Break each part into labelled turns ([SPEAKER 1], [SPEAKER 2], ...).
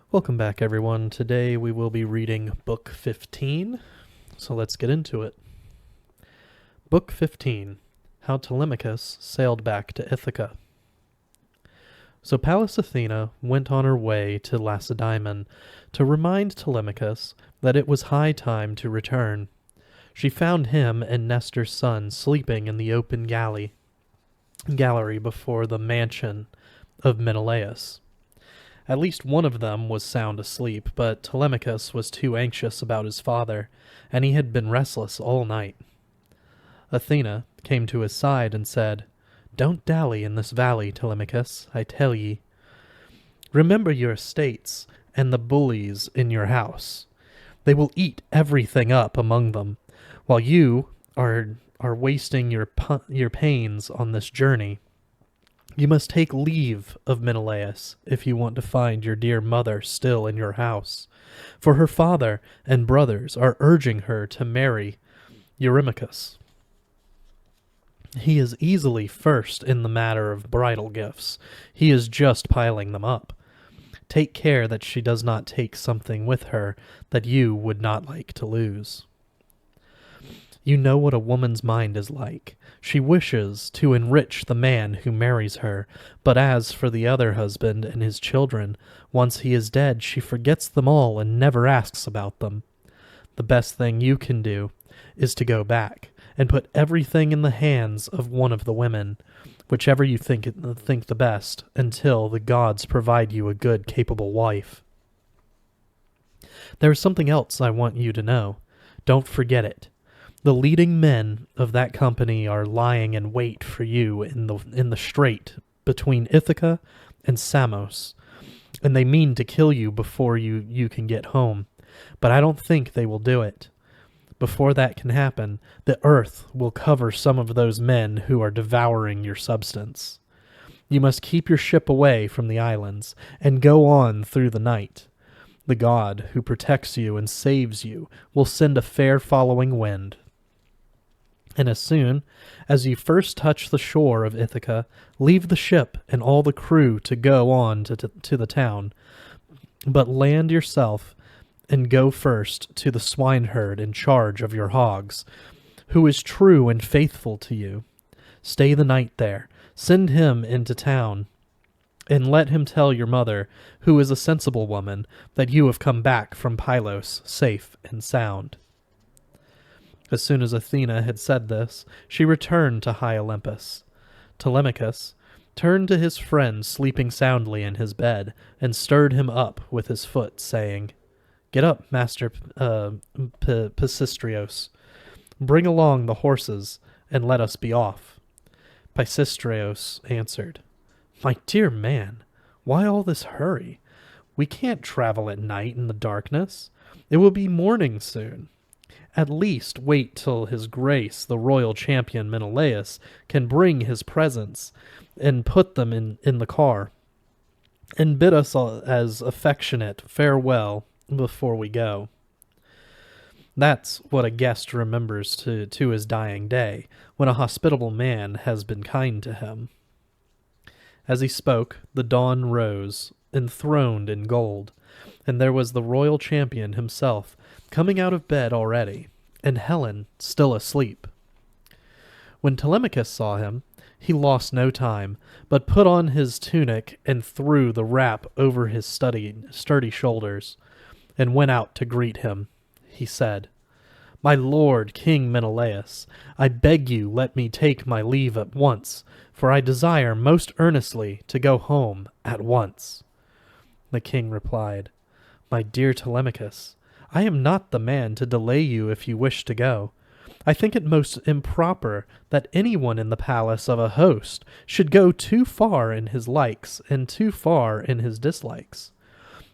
[SPEAKER 1] Welcome back, everyone. Today we will be reading Book 15, so let's get into it. Book 15, How Telemachos Sailed Back to Ithaca. So Pallas Athena went on her way to Lacedaemon to remind Telemachos that it was high time to return. She found him and Nestor's son sleeping in the open gallery before the mansion of Menelaus. At least one of them was sound asleep, but Telemachos was too anxious about his father, and he had been restless all night. Athena came to his side and said, "Don't dally in this valley, Telemachos, I tell ye. Remember your estates and the bullies in your house. They will eat everything up among them, while you are wasting your pains on this journey. You must take leave of Menelaus if you want to find your dear mother still in your house, for her father and brothers are urging her to marry Eurymachus. He is easily first in the matter of bridal gifts. He is just piling them up. Take care that she does not take something with her that you would not like to lose. You know what a woman's mind is like. She wishes to enrich the man who marries her, but as for the other husband and his children, once he is dead, she forgets them all and never asks about them. The best thing you can do is to go back and put everything in the hands of one of the women, whichever you think the best, until the gods provide you a good, capable wife. There is something else I want you to know. Don't forget it. The leading men of that company are lying in wait for you in the strait between Ithaca and Samos, and they mean to kill you before you can get home. But I don't think they will do it. Before that can happen, the earth will cover some of those men who are devouring your substance. You must keep your ship away from the islands and go on through the night. The god who protects you and saves you will send a fair following wind. And as soon as you first touch the shore of Ithaca, leave the ship and all the crew to go on to the town. But land yourself and go first to the swineherd in charge of your hogs, who is true and faithful to you. Stay the night there. Send him into town, and let him tell your mother, who is a sensible woman, that you have come back from Pylos safe and sound." As soon as Athena had said this, she returned to high Olympus. Telemachos turned to his friend sleeping soundly in his bed, and stirred him up with his foot, saying, "Get up, Master Pisistrios. Bring along the horses, and let us be off." Pisistrios answered, "My dear man, why all this hurry? We can't travel at night in the darkness. It will be morning soon. At least wait till his grace, the royal champion Menelaus, can bring his presents and put them in the car, and bid us all as affectionate farewell before we go." That's what a guest remembers to his dying day, when a hospitable man has been kind to him. As he spoke, the dawn rose, enthroned in gold, and there was the royal champion himself coming out of bed already, and Helen still asleep. When Telemachos saw him, he lost no time, but put on his tunic and threw the wrap over his sturdy shoulders, and went out to greet him. He said, "My lord, King Menelaus, I beg you let me take my leave at once, for I desire most earnestly to go home at once." The king replied, "My dear Telemachos, I am not the man to delay you if you wish to go. I think it most improper that anyone in the palace of a host should go too far in his likes and too far in his dislikes.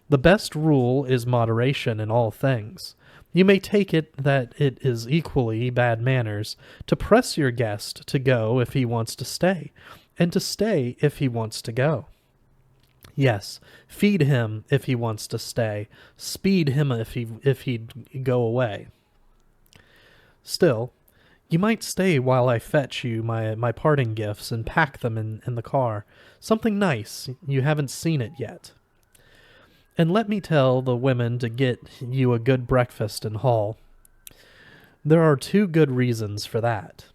[SPEAKER 1] The best rule is moderation in all things. You may take it that it is equally bad manners to press your guest to go if he wants to stay, and to stay if he wants to go. Yes, feed him if he wants to stay, speed him if he'd go away. Still, You might stay while I fetch you my parting gifts and pack them in the car. Something nice. You haven't seen it yet. And let me tell the women to get you a good breakfast in hall. There are 2 good reasons for that.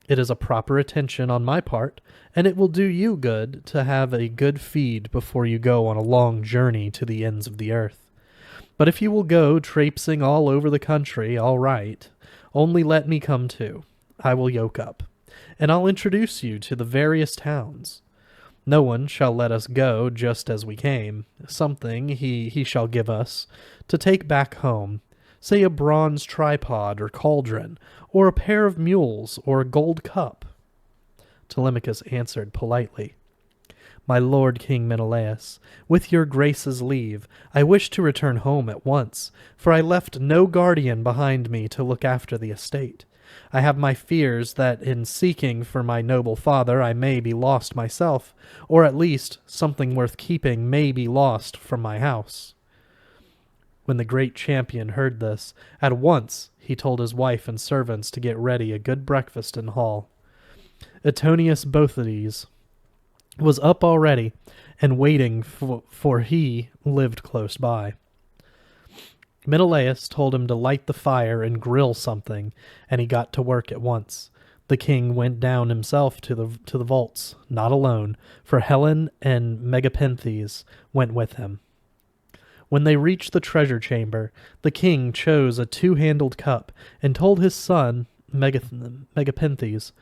[SPEAKER 1] It is a proper attention on my part, and it will do you good to have a good feed before you go on a long journey to the ends of the earth. But if you will go traipsing all over the country, all right. Only let me come too. I will yoke up, and I'll introduce you to the various towns. No one shall let us go just as we came. Something he shall give us to take back home, say a bronze tripod or cauldron, or a pair of mules, or a gold cup. Telemachos answered politely, My lord King Menelaus, with your grace's leave, I wish to return home at once, for I left no guardian behind me to look after the estate. I have my fears that in seeking for my noble father I may be lost myself, or at least something worth keeping may be lost from my house. When the great champion heard this, at once he told his wife and servants to get ready a good breakfast in hall. Antonius Boethides was up already and waiting, for he lived close by. Menelaus told him to light the fire and grill something, and he got to work at once. The king went down himself to the vaults, not alone, for Helen and Megapenthes went with him. When they reached the treasure chamber, the king chose a 2-handled cup and told his son, Megapenthes,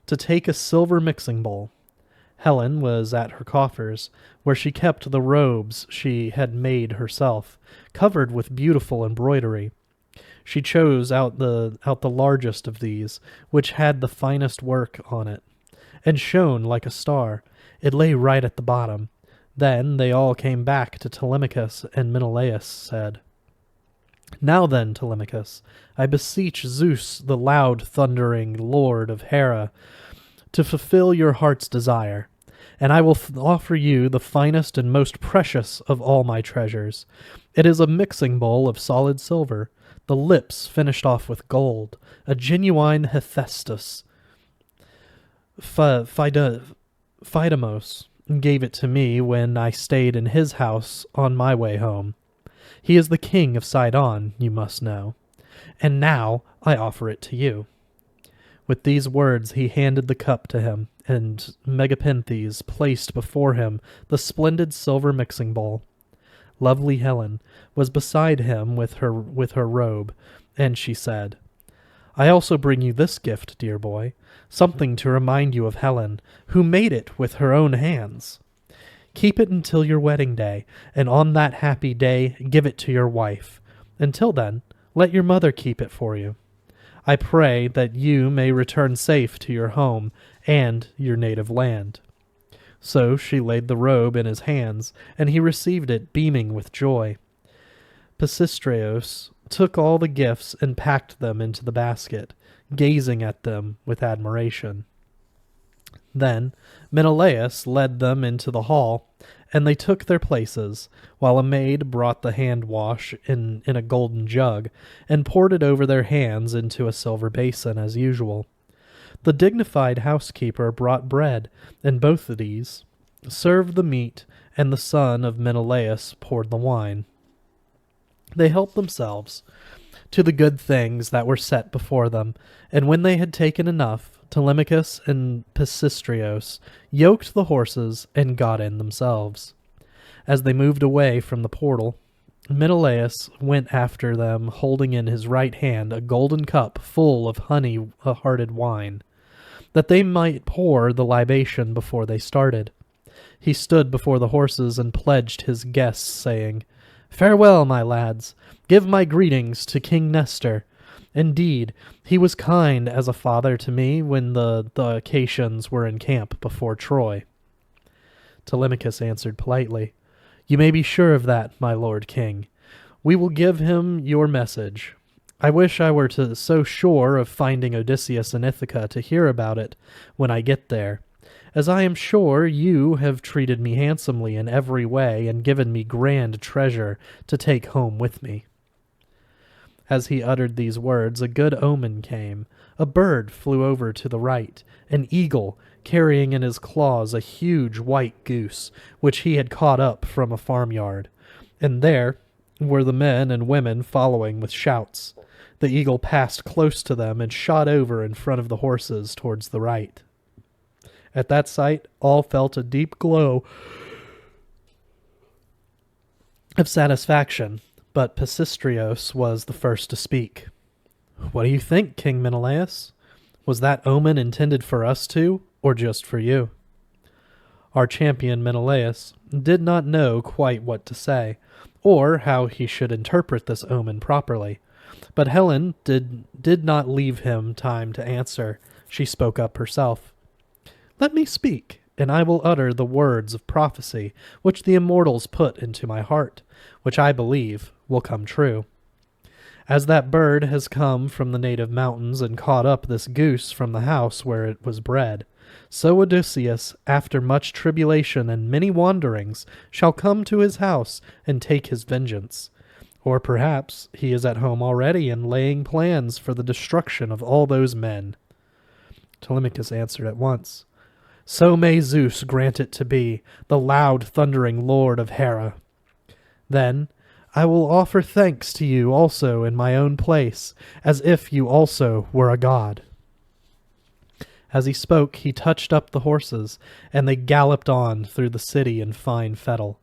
[SPEAKER 1] to take a silver mixing bowl. Helen was at her coffers, where she kept the robes she had made herself, covered with beautiful embroidery. She chose out the largest of these, which had the finest work on it, and shone like a star. It lay right at the bottom. Then they all came back to Telemachos, and Menelaus said, Now then, Telemachos, I beseech Zeus, the loud thundering lord of Hera, to fulfill your heart's desire, and I will offer you the finest and most precious of all my treasures. It is a mixing bowl of solid silver, the lips finished off with gold, a genuine Hephaestus. Phaidamos gave it to me when I stayed in his house on my way home. He is the king of Sidon, you must know, and now I offer it to you. With these words he handed the cup to him, and Megapenthes placed before him the splendid silver mixing bowl. Lovely Helen was beside him with her robe, and she said, I also bring you this gift, dear boy, something to remind you of Helen, who made it with her own hands. Keep it until your wedding day, and on that happy day give it to your wife. Until then, let your mother keep it for you. I pray that you may return safe to your home and your native land. So she laid the robe in his hands, and he received it beaming with joy. Pisistraos took all the gifts and packed them into the basket, gazing at them with admiration. Then Menelaus led them into the hall, and they took their places, while a maid brought the hand-wash in a golden jug, and poured it over their hands into a silver basin as usual. The dignified housekeeper brought bread, and Boethides served the meat, and the son of Menelaus poured the wine. They helped themselves to the good things that were set before them, and when they had taken enough, Telemachos and Pisistraos yoked the horses and got in themselves. As they moved away from the portal, Menelaus went after them, holding in his right hand a golden cup full of honey-hearted wine, that they might pour the libation before they started. He stood before the horses and pledged his guests, saying, Farewell, my lads. Give my greetings to King Nestor. Indeed, he was kind as a father to me when the Achaeans were in camp before Troy. Telemachos answered politely, You may be sure of that, my lord king. We will give him your message. I wish I were so sure of finding Odysseus in Ithaca to hear about it when I get there, as I am sure you have treated me handsomely in every way and given me grand treasure to take home with me. As he uttered these words, a good omen came. A bird flew over to the right, an eagle, carrying in his claws a huge white goose, which he had caught up from a farmyard. And there were the men and women following with shouts. The eagle passed close to them and shot over in front of the horses towards the right. At that sight, all felt a deep glow of satisfaction, but Pisistrios was the first to speak. "What do you think, King Menelaus? Was that omen intended for us too, or just for you?" Our champion Menelaus did not know quite what to say, or how he should interpret this omen properly. But Helen did not leave him time to answer. She spoke up herself. "Let me speak, and I will utter the words of prophecy which the immortals put into my heart, which I believe will come true. As that bird has come from the native mountains and caught up this goose from the house where it was bred, so Odysseus, after much tribulation and many wanderings, shall come to his house and take his vengeance. Or perhaps he is at home already and laying plans for the destruction of all those men." Telemachos answered at once, "So may Zeus grant it to be, the loud thundering lord of Hera. Then I will offer thanks to you also in my own place, as if you also were a god." As he spoke, he touched up the horses, and they galloped on through the city in fine fettle.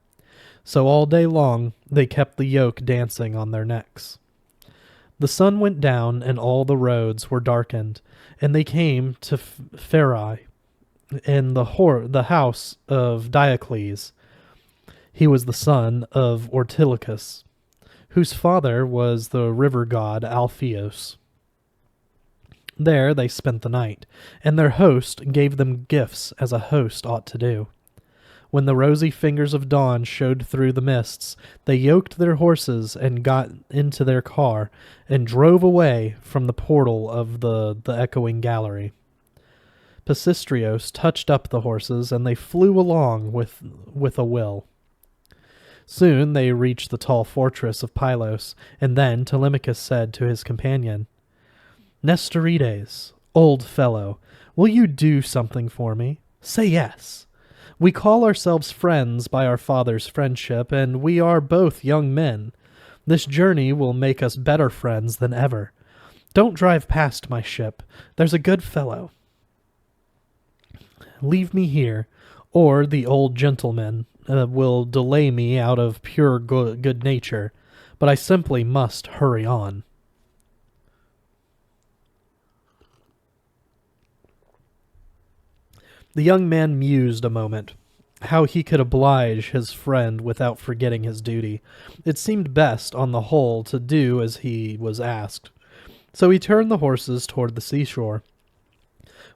[SPEAKER 1] So all day long they kept the yoke dancing on their necks. The sun went down, and all the roads were darkened, and they came to Pherae, in the house of Diocles. He was the son of Ortilochus, whose father was the river god Alpheus. There they spent the night, and their host gave them gifts as a host ought to do. When the rosy fingers of dawn showed through the mists, they yoked their horses and got into their car and drove away from the portal of the echoing gallery. Pisistrios touched up the horses, and they flew along with a will. Soon they reached the tall fortress of Pylos, and then Telemachus said to his companion, "Nestorides, old fellow, will you do something for me? Say yes. We call ourselves friends by our father's friendship, and we are both young men. This journey will make us better friends than ever. Don't drive past my ship. There's a good fellow. Leave me here, or the old gentleman will delay me out of pure good nature, but I simply must hurry on." The young man mused a moment, how he could oblige his friend without forgetting his duty. It seemed best, on the whole, to do as he was asked. So he turned the horses toward the seashore.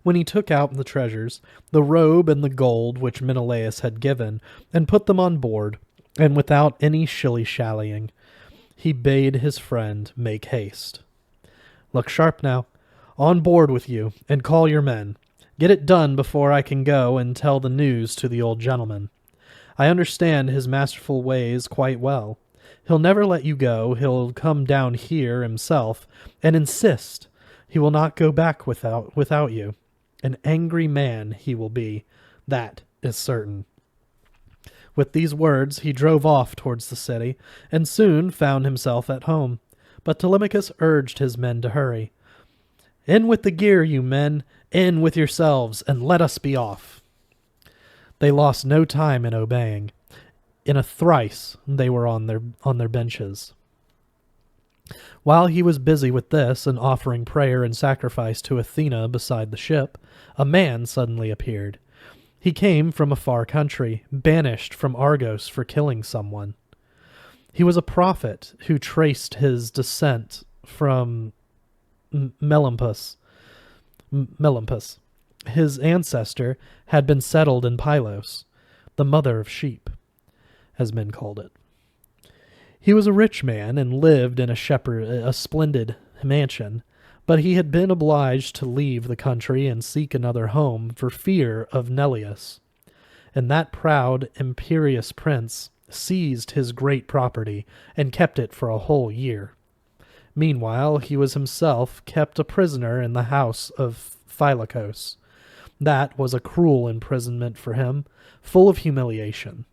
[SPEAKER 1] When he took out the treasures, the robe and the gold which Menelaus had given, and put them on board, and without any shilly-shallying, he bade his friend make haste. "Look sharp now. On board with you, and call your men. Get it done before I can go and tell the news to the old gentleman. I understand his masterful ways quite well. He'll never let you go. He'll come down here himself and insist. He will not go back without you. An angry man he will be, that is certain." With these words he drove off towards the city, and soon found himself at home. But Telemachus urged his men to hurry. "In with the gear, you men! In with yourselves, and let us be off." They lost no time in obeying. In a thrice they were on their benches. While he was busy with this and offering prayer and sacrifice to Athena beside the ship, a man suddenly appeared. He came from a far country, banished from Argos for killing someone. He was a prophet who traced his descent from Melampus. His ancestor had been settled in Pylos, the mother of sheep, as men called it. He was a rich man and lived in a splendid mansion, but he had been obliged to leave the country and seek another home for fear of Neleus. And that proud, imperious prince seized his great property and kept it for a whole year. Meanwhile, he was himself kept a prisoner in the house of Phylacos. That was a cruel imprisonment for him, full of humiliation.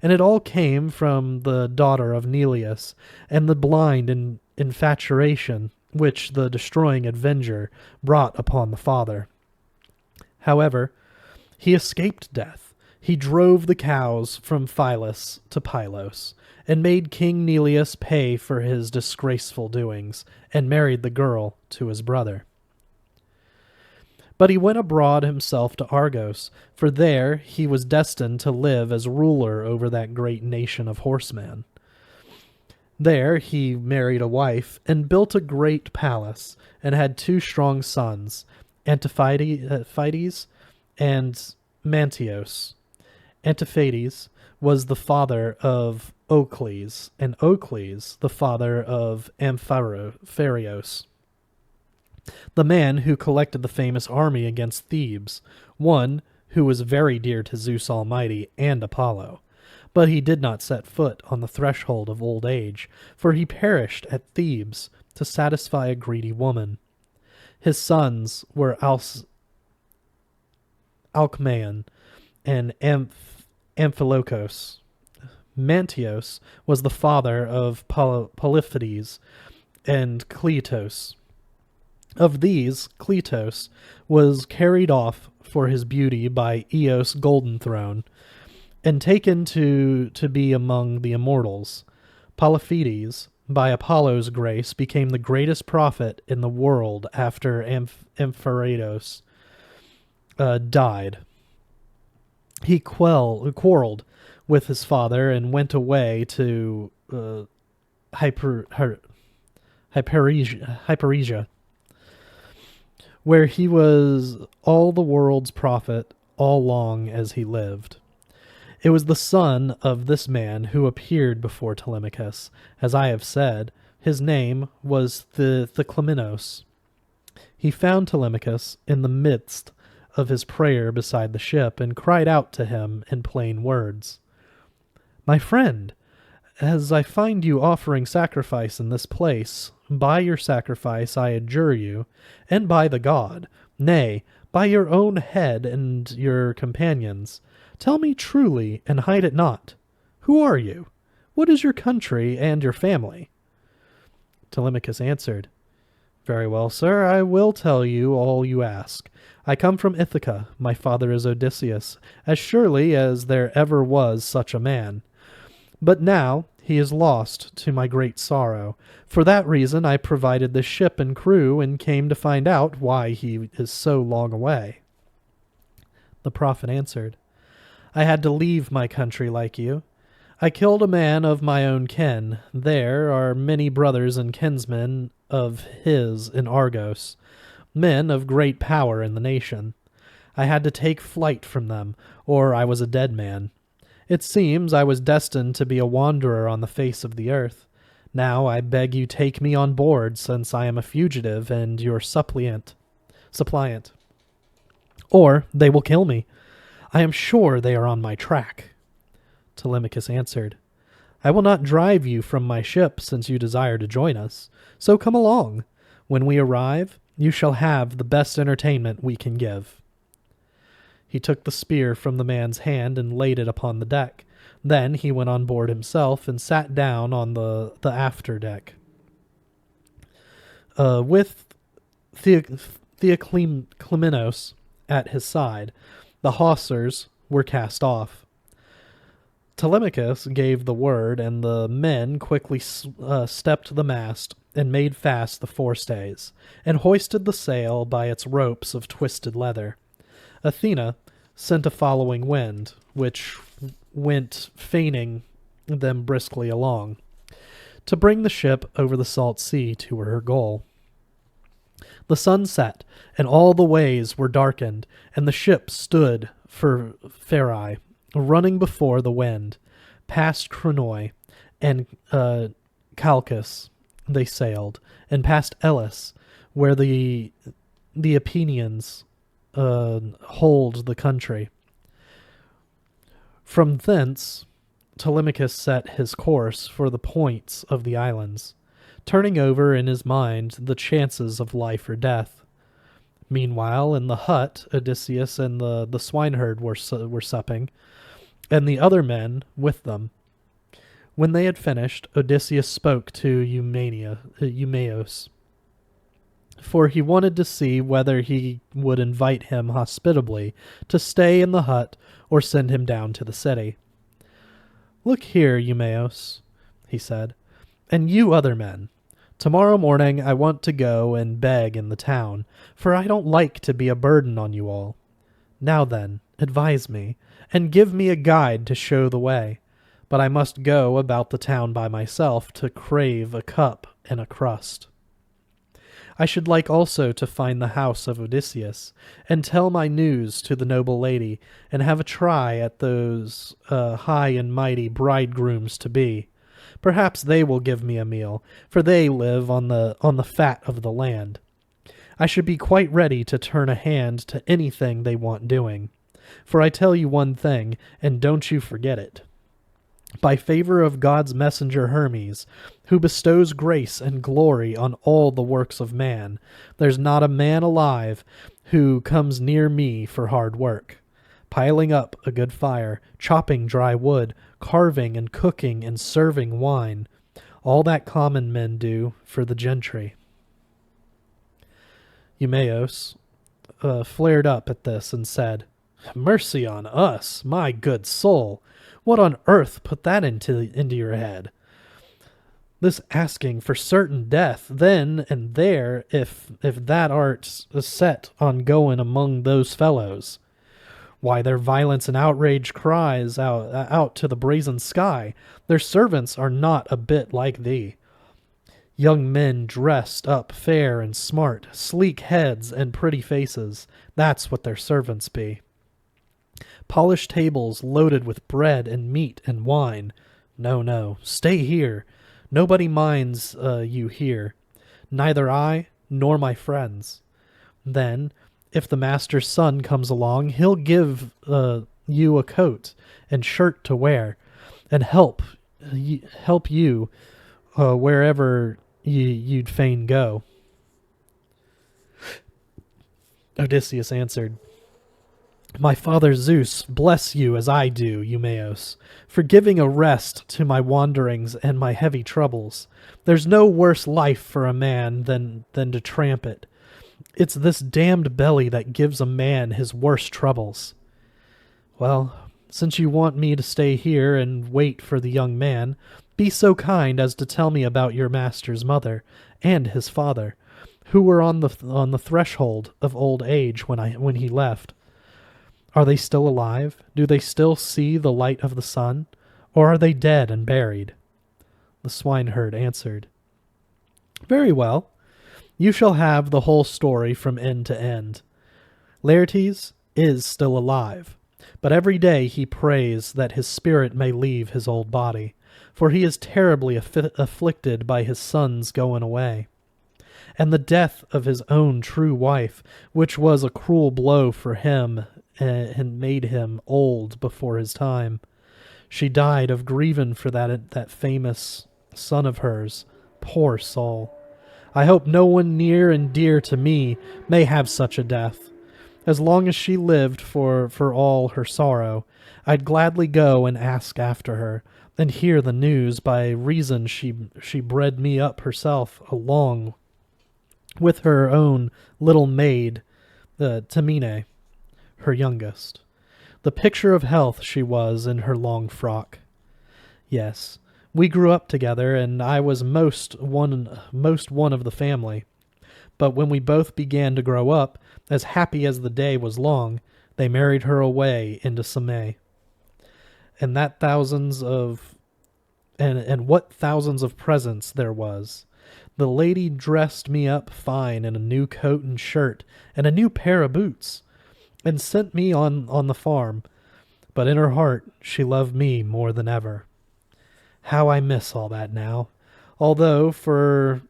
[SPEAKER 1] And it all came from the daughter of Neleus, and the blind infatuation which the destroying avenger brought upon the father. However, he escaped death. He drove the cows from Phylus to Pylos, and made King Neleus pay for his disgraceful doings, and married the girl to his brother. But he went abroad himself to Argos, for there he was destined to live as ruler over that great nation of horsemen. There he married a wife, and built a great palace, and had 2 strong sons, Antiphates and Mantios. Antiphates was the father of Ocles, and Ocles the father of Amphiaraos, the man who collected the famous army against Thebes, one who was very dear to Zeus Almighty and Apollo. But he did not set foot on the threshold of old age, for he perished at Thebes to satisfy a greedy woman. His sons were Alcmaeon and Amphilochos. Mantios was the father of Polyphetes and Cleitos. Of these, Cleitos was carried off for his beauty by Eos' golden throne, and taken to be among the immortals. Polyphetes, by Apollo's grace, became the greatest prophet in the world after Amphiaraos died. He quarreled with his father and went away to Hyperesia, where he was all the world's prophet all long as he lived. It was the son of this man who appeared before Telemachos. As I have said, his name was Telemachos. He found Telemachos in the midst of his prayer beside the ship, and cried out to him in plain words, "My friend, as I find you offering sacrifice in this place, by your sacrifice I adjure you, and by the god, nay, by your own head and your companions, tell me truly and hide it not. Who are you? What is your country and your family?" Telemachus answered, "Very well, sir, I will tell you all you ask. I come from Ithaca. My father is Odysseus, as surely as there ever was such a man. But now he is lost, to my great sorrow. For that reason I provided the ship and crew, and came to find out why he is so long away." The prophet answered, "I had to leave my country like you. I killed a man of my own kin. There are many brothers and kinsmen of his in Argos, men of great power in the nation. I had to take flight from them, or I was a dead man. It seems I was destined to be a wanderer on the face of the earth. Now I beg you take me on board, since I am a fugitive and your suppliant. Or they will kill me. I am sure they are on my track." Telemachus answered, "I will not drive you from my ship, since you desire to join us. So come along. When we arrive, you shall have the best entertainment we can give." He took the spear from the man's hand and laid it upon the deck. Then he went on board himself and sat down on the after deck. With Theoclymenos at his side, the hawsers were cast off. Telemachus gave the word, and the men quickly stepped the mast and made fast the forestays, and hoisted the sail by its ropes of twisted leather. Athena sent a following wind, which went feigning them briskly along, to bring the ship over the salt sea to her goal. The sun set, and all the ways were darkened, and the ship stood for Pherai, running before the wind. Past Cronoi and Chalcis they sailed, and past Elis, where the Athenians hold the country. From thence Telemachus set his course for the points of the islands. turning over in his mind the chances of life or death. Meanwhile, in the hut, Odysseus and the swineherd were supping, and the other men with them. When they had finished, Odysseus spoke to Eumaeus, for he wanted to see whether he would invite him hospitably to stay in the hut or send him down to the city. "Look here, Eumaeus," he said, "and you other men. Tomorrow morning I want to go and beg in the town, for I don't like to be a burden on you all. Now then, advise me, and give me a guide to show the way. But I must go about the town by myself to crave a cup and a crust. I should like also to find the house of Odysseus, and tell my news to the noble lady, and have a try at those high and mighty bridegrooms to be. Perhaps they will give me a meal, for they live on the fat of the land. I should be quite ready to turn a hand to anything they want doing. For I tell you one thing, and don't you forget it. By favor of God's messenger Hermes, who bestows grace and glory on all the works of man, there's not a man alive who comes near me for hard work. Piling up a good fire, chopping dry wood, carving and cooking and serving wine, all that common men do for the gentry." Eumaeus flared up at this and said, "Mercy on us, my good soul! What on earth put that into your head? This asking for certain death then and there, if that art set on going among those fellows. Why, their violence and outrage cries out to the brazen sky. Their servants are not a bit like thee. Young men dressed up fair and smart, sleek heads and pretty faces, that's what their servants be. Polished tables loaded with bread and meat and wine. No, stay here. Nobody minds you here, neither I nor my friends. Then, if the master's son comes along, he'll give you a coat and shirt to wear, and help you wherever you'd fain go." Odysseus answered, "My father Zeus bless you as I do, Eumaeus, for giving a rest to my wanderings and my heavy troubles. There's no worse life for a man than to tramp it. It's this damned belly that gives a man his worst troubles. Well, since you want me to stay here and wait for the young man, be so kind as to tell me about your master's mother and his father, who were on the threshold of old age when he left. Are they still alive? Do they still see the light of the sun? Or are they dead and buried?" The swineherd answered, "Very well. You shall have the whole story from end to end. Laertes is still alive, but every day he prays that his spirit may leave his old body, for he is terribly afflicted by his son's going away, and the death of his own true wife, which was a cruel blow for him and made him old before his time. She died of grieving for that famous son of hers. Poor soul! I hope no one near and dear to me may have such a death. As long as she lived for all her sorrow, I'd gladly go and ask after her, and hear the news, by reason she bred me up herself along with her own little maid, Temine, her youngest. The picture of health she was in her long frock. Yes, we grew up together, and I was most one of the family. But when we both began to grow up, as happy as the day was long, they married her away into Same. And what thousands of presents there was. The lady dressed me up fine in a new coat and shirt, and a new pair of boots, and sent me on the farm, but in her heart she loved me more than ever. How I miss all that now, although for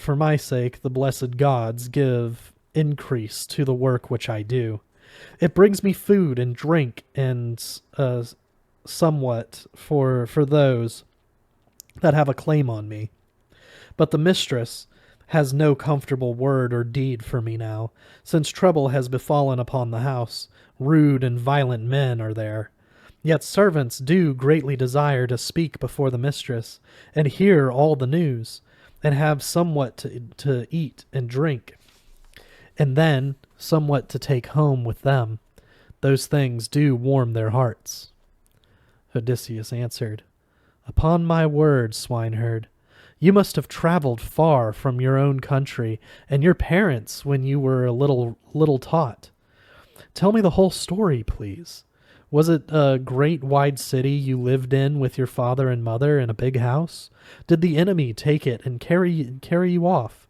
[SPEAKER 1] my sake the blessed gods give increase to the work which I do. It brings me food and drink and somewhat for those that have a claim on me. But the mistress has no comfortable word or deed for me now, since trouble has befallen upon the house. Rude and violent men are there. Yet servants do greatly desire to speak before the mistress, and hear all the news, and have somewhat to eat and drink, and then somewhat to take home with them. Those things do warm their hearts. Odysseus answered, Upon my word, swineherd, you must have traveled far from your own country and your parents when you were a little taught. Tell me the whole story, please. Was it a great wide city you lived in with your father and mother in a big house? Did the enemy take it and carry you off?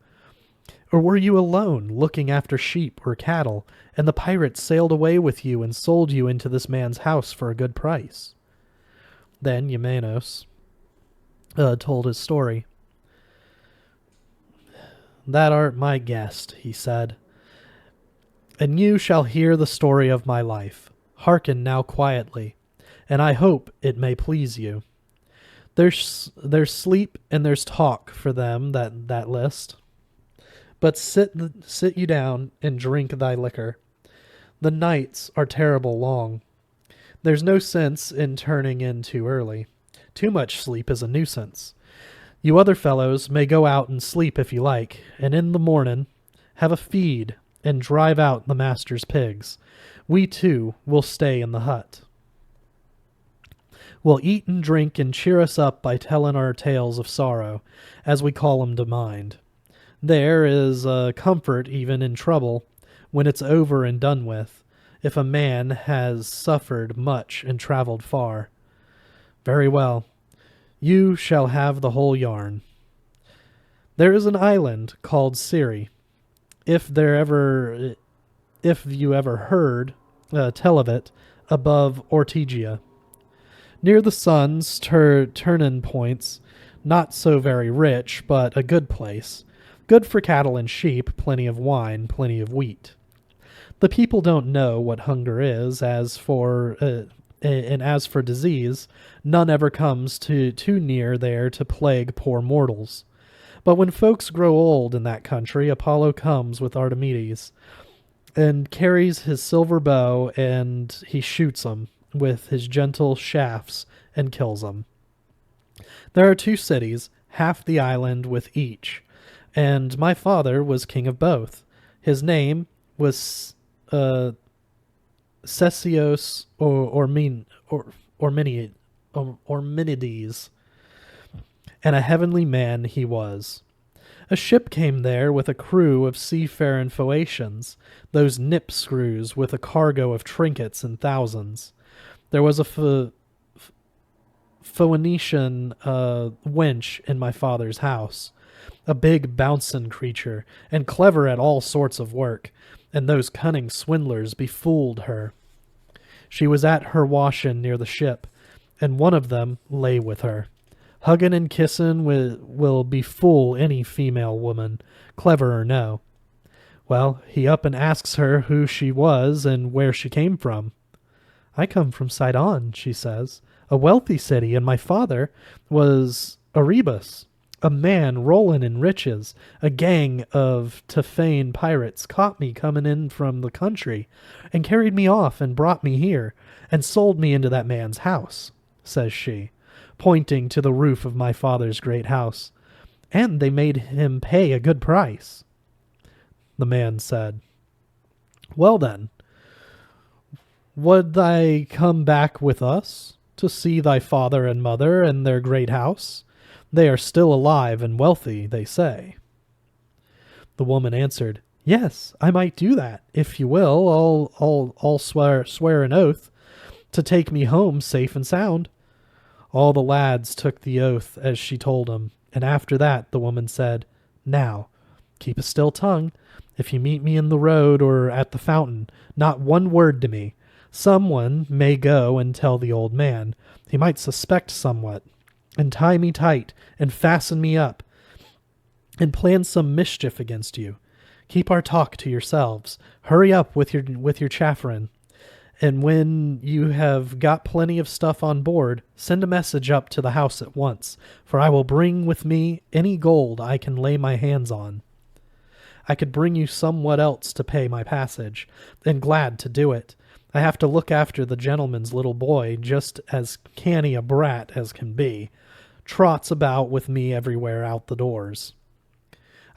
[SPEAKER 1] Or were you alone, looking after sheep or cattle, and the pirates sailed away with you and sold you into this man's house for a good price? Then Eumenos told his story. That art my guest, he said, and you shall hear the story of my life. Hearken now quietly, and I hope it may please you. There's sleep and there's talk for them that list. But sit you down and drink thy liquor. The nights are terrible long. There's no sense in turning in too early. Too much sleep is a nuisance. You other fellows may go out and sleep if you like, and in the morning have a feed and drive out the master's pigs. We too will stay in the hut. We'll eat and drink and cheer us up by telling our tales of sorrow, as we call 'em to mind. There is a comfort even in trouble, when it's over and done with, if a man has suffered much and traveled far. Very well. You shall have the whole yarn. There is an island called Syri. If you ever heard tell of it, above Ortygia. Near the sun's turning points, not so very rich, but a good place. Good for cattle and sheep, plenty of wine, plenty of wheat. The people don't know what hunger is, and as for disease, none ever comes too near there to plague poor mortals. But when folks grow old in that country, Apollo comes with Artemides, and carries his silver bow, and he shoots 'em with his gentle shafts and kills 'em. There are 2 cities, half the island with each, and my father was king of both. His name was Cesios Orminides, and a heavenly man he was. A ship came there with a crew of seafaring Phoenicians, those nip screws with a cargo of trinkets in thousands. There was a Phoenician wench in my father's house, a big bouncing creature, and clever at all sorts of work, and those cunning swindlers befooled her. She was at her washing near the ship, and one of them lay with her. Hugging and kissing will befool any female woman, clever or no. Well, he up and asks her who she was and where she came from. I come from Sidon, she says, a wealthy city, and my father was Erebus, a man rolling in riches. A gang of Tephane pirates caught me coming in from the country, and carried me off and brought me here, and sold me into that man's house, says she, pointing to the roof of my father's great house, and they made him pay a good price. The man said, Well then, would thy come back with us to see thy father and mother and their great house? They are still alive and wealthy, they say. The woman answered, Yes, I might do that, if you will. I'll swear an oath to take me home safe and sound. All the lads took the oath as she told them, and after that the woman said, Now, keep a still tongue. If you meet me in the road or at the fountain, not one word to me. Someone may go and tell the old man. He might suspect somewhat, and tie me tight, and fasten me up, and plan some mischief against you. Keep our talk to yourselves. Hurry up with your chaffering, And when you have got plenty of stuff on board, send a message up to the house at once, for I will bring with me any gold I can lay my hands on. I could bring you somewhat else to pay my passage, and glad to do it. I have to look after the gentleman's little boy, just as canny a brat as can be, trots about with me everywhere out the doors.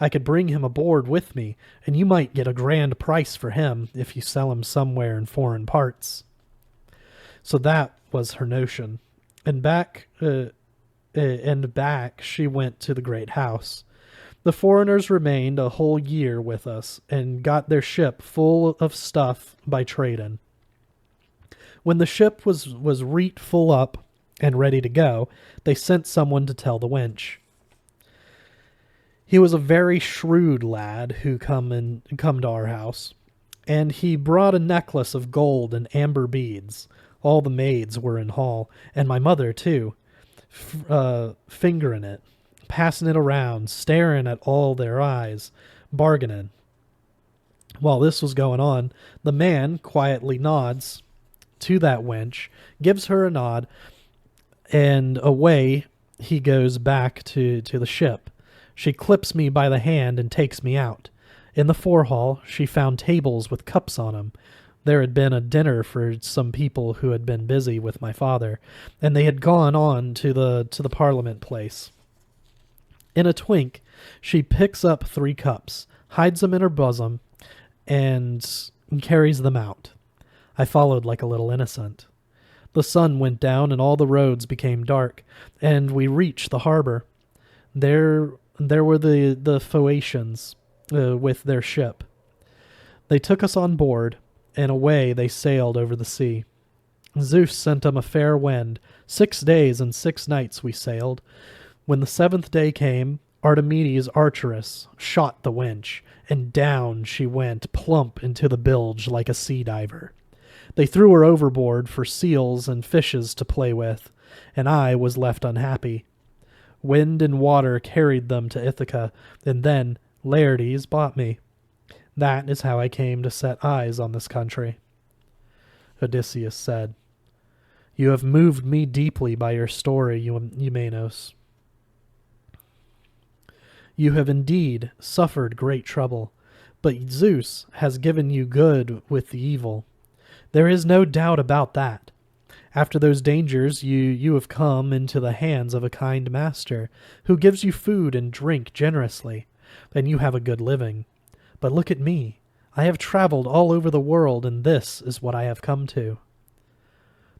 [SPEAKER 1] I could bring him aboard with me, and you might get a grand price for him if you sell him somewhere in foreign parts. So that was her notion. And back she went to the great house. The foreigners remained a whole year with us, and got their ship full of stuff by trading. When the ship was reet full up and ready to go, they sent someone to tell the wench. He was a very shrewd lad who come to our house, and he brought a necklace of gold and amber beads. All the maids were in hall, and my mother too, fingering it, passing it around, staring at all their eyes, bargaining. While this was going on, the man quietly nods to that wench, gives her a nod, and away he goes back to the ship. She clips me by the hand and takes me out. In the forehall, she found tables with cups on them. There had been a dinner for some people who had been busy with my father, and they had gone on to the Parliament place. In a twink, she picks up 3 cups, hides them in her bosom, and carries them out. I followed like a little innocent. The sun went down, and all the roads became dark, and we reached the harbor. There were the Phoenicians with their ship. They took us on board, and away they sailed over the sea. Zeus sent them a fair wind. 6 days and 6 nights we sailed. When the 7th day came, Artemides' archeress shot the wench, and down she went plump into the bilge like a sea diver. They threw her overboard for seals and fishes to play with, and I was left unhappy. Wind and water carried them to Ithaca, and then Laertes bought me. That is how I came to set eyes on this country. Odysseus said, You have moved me deeply by your story, Eumenos. You have indeed suffered great trouble, but Zeus has given you good with the evil. There is no doubt about that. After those dangers, you have come into the hands of a kind master, who gives you food and drink generously, and you have a good living. But look at me. I have traveled all over the world, and this is what I have come to.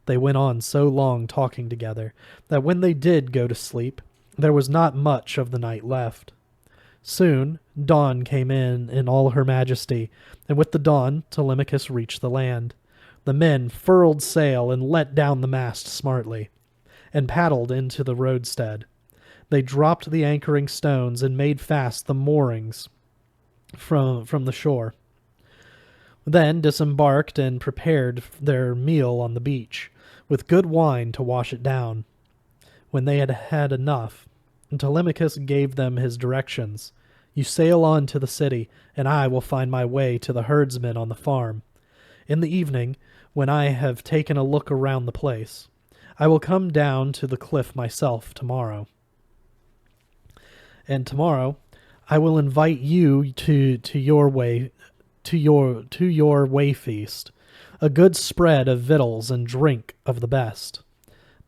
[SPEAKER 1] They went on so long talking together, that when they did go to sleep, there was not much of the night left. Soon dawn came in all her majesty, and with the dawn Telemachos reached the land. The men furled sail and let down the mast smartly, and paddled into the roadstead. They dropped the anchoring stones and made fast the moorings from the shore. Then disembarked and prepared their meal on the beach, with good wine to wash it down. When they had had enough, Telemachus gave them his directions. You sail on to the city, and I will find my way to the herdsmen on the farm. In the evening, when I have taken a look around the place, I will come down to the cliff myself tomorrow. And tomorrow I will invite you to your way feast, a good spread of victuals and drink of the best.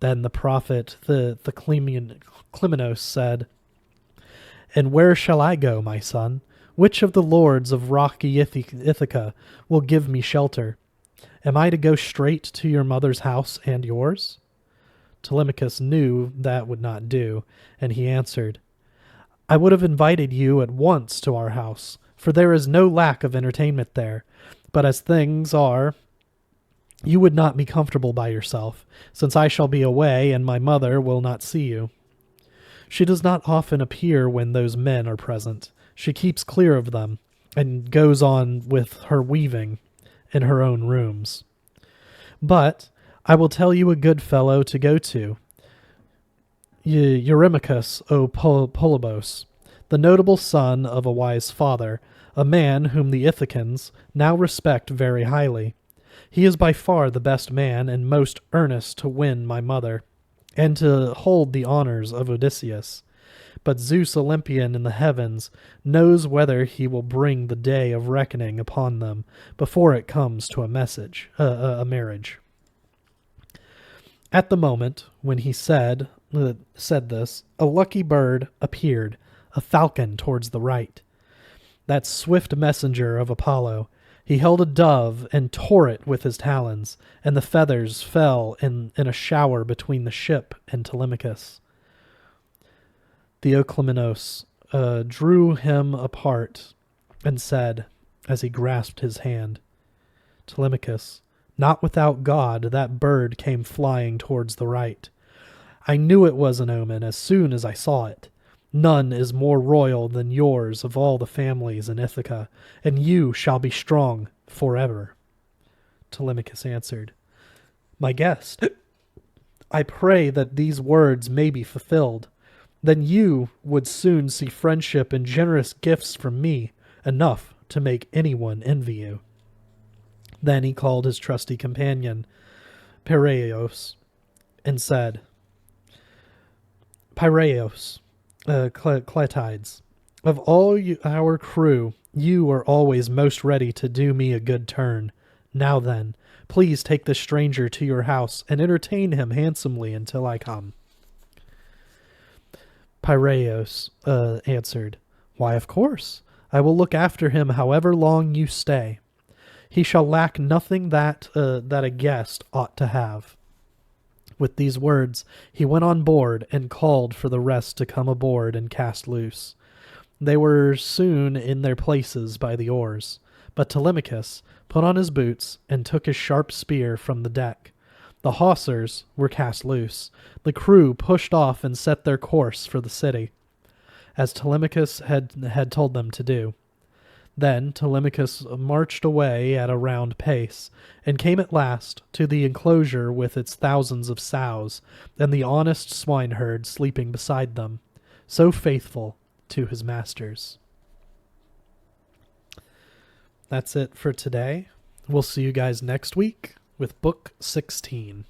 [SPEAKER 1] Then the prophet the Telemachos said, And where shall I go, my son? Which of the lords of rocky Ithaca will give me shelter? Am I to go straight to your mother's house and yours? Telemachus knew that would not do, and he answered, I would have invited you at once to our house, for there is no lack of entertainment there. But as things are, you would not be comfortable by yourself, since I shall be away and my mother will not see you. She does not often appear when those men are present. She keeps clear of them, and goes on with her weaving in her own rooms. But I will tell you a good fellow to go to, Eurymachus o Polybos, the notable son of a wise father, a man whom the Ithacans now respect very highly. He is by far the best man and most earnest to win my mother, and to hold the honors of Odysseus. But Zeus Olympian in the heavens knows whether he will bring the day of reckoning upon them before it comes to a marriage. At the moment when he said this, a lucky bird appeared, a falcon towards the right. That swift messenger of Apollo. He held a dove and tore it with his talons, and the feathers fell in a shower between the ship and Telemachos. Theoclymenos drew him apart and said, as he grasped his hand, Telemachos, not without God that bird came flying towards the right. I knew it was an omen as soon as I saw it. None is more royal than yours of all the families in Ithaca, and you shall be strong forever. Telemachus answered, My guest, I pray that these words may be fulfilled. Then you would soon see friendship and generous gifts from me, enough to make anyone envy you. Then he called his trusty companion, Piraeus, and said, Piraeus, Clytides, of all our crew, you are always most ready to do me a good turn. Now then, please take this stranger to your house and entertain him handsomely until I come. Piraeus answered, Why, of course. I will look after him however long you stay. He shall lack nothing that a guest ought to have. With these words, he went on board and called for the rest to come aboard and cast loose. They were soon in their places by the oars, but Telemachus put on his boots and took his sharp spear from the deck. The hawsers were cast loose. The crew pushed off and set their course for the city, as Telemachus had told them to do. Then Telemachus marched away at a round pace, and came at last to the enclosure with its thousands of sows, and the honest swineherd sleeping beside them, so faithful to his masters. That's it for today. We'll see you guys next week with Book 16.